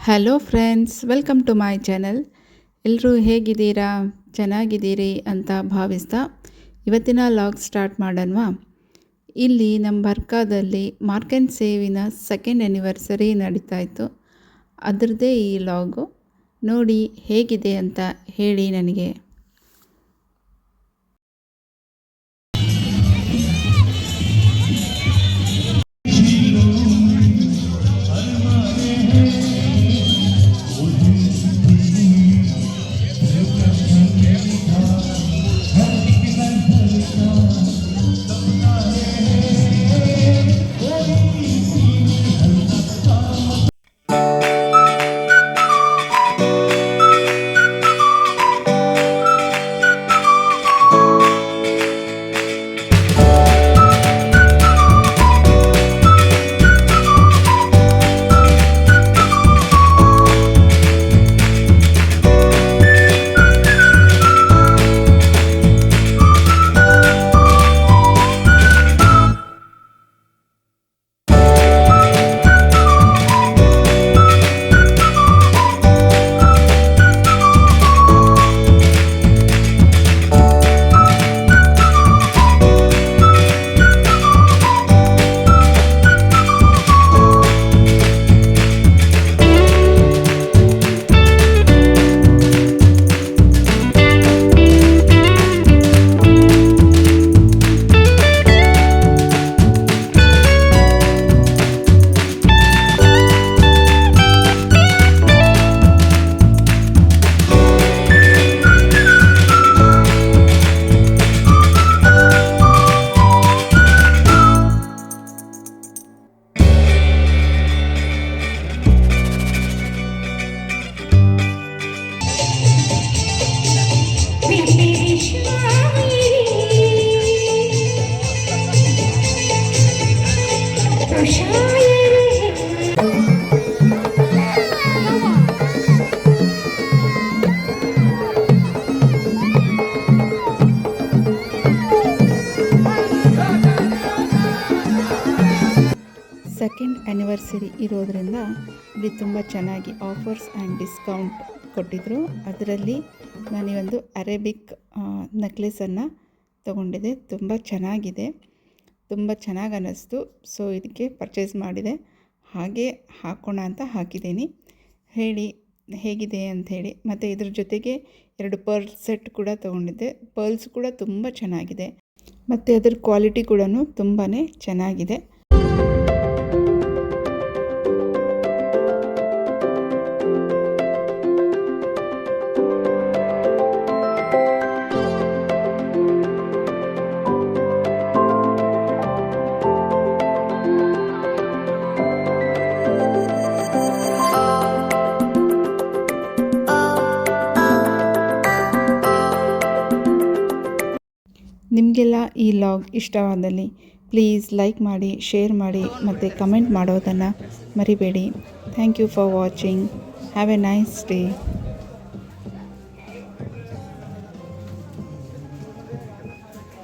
Hello friends, welcome to my channel. ಎಲ್ಲರೂ ಹೇಗಿದ್ದೀರಾ? ಚೆನ್ನಾಗಿದ್ದೀರಿ ಅಂತ ಭಾವಿಸ್ತಾ ಇವತ್ತಿನ ಲಾಗ್ ಸ್ಟಾರ್ಟ್ ಮಾಡೋಣವಾ? ಇಲ್ಲಿ ನಮ್ಮ ಬರ್ಕಾದಲ್ಲಿ ಮಾರ್ಕ್ ಸೇವಿನ ಸೆಕೆಂಡ್ ಆ್ಯನಿವರ್ಸರಿ ನಡೀತಾ ಇತ್ತು. ಅದರದ್ದೇ ಈ ಲಾಗು. ನೋಡಿ ಹೇಗಿದೆ ಅಂತ ಹೇಳಿ ನನಗೆ. ಸೆಕೆಂಡ್ ಆ್ಯನಿವರ್ಸರಿ ಇರೋದರಿಂದ ಇಲ್ಲಿ ತುಂಬ ಚೆನ್ನಾಗಿ ಆಫರ್ಸ್ ಆ್ಯಂಡ್ ಡಿಸ್ಕೌಂಟ್ ಕೊಟ್ಟಿದ್ದರು. ಅದರಲ್ಲಿ ನಾನು ಒಂದು ಅರೇಬಿಕ್ ನೆಕ್ಲೆಸನ್ನು ತೊಗೊಂಡಿದ್ದೆ. ತುಂಬ ಚೆನ್ನಾಗಿದೆ, ತುಂಬ ಚೆನ್ನಾಗಿ ಅನ್ನಿಸ್ತು. ಸೊ ಇದಕ್ಕೆ ಪರ್ಚೇಸ್ ಮಾಡಿದೆ. ಹಾಗೆ ಹಾಕೋಣ ಅಂತ ಹಾಕಿದ್ದೀನಿ. ಹೇಳಿ ಹೇಗಿದೆ ಅಂಥೇಳಿ. ಮತ್ತು ಇದ್ರ ಜೊತೆಗೆ 2 ಪರ್ಲ್ ಸೆಟ್ ಕೂಡ ತೊಗೊಂಡಿದ್ದೆ. ಪರ್ಲ್ಸ್ ಕೂಡ ತುಂಬ ಚೆನ್ನಾಗಿದೆ ಮತ್ತು ಅದರ ಕ್ವಾಲಿಟಿ ಕೂಡ ತುಂಬಾ ಚೆನ್ನಾಗಿದೆ. ನಿಮಗೆಲ್ಲ ಈ ಲಾಗ್ ಇಷ್ಟವಾದಲ್ಲಿ ಪ್ಲೀಸ್ ಲೈಕ್ ಮಾಡಿ, ಶೇರ್ ಮಾಡಿ ಮತ್ತು ಕಮೆಂಟ್ ಮಾಡೋದನ್ನು ಮರಿಬೇಡಿ. Thank you for watching. Have a nice day.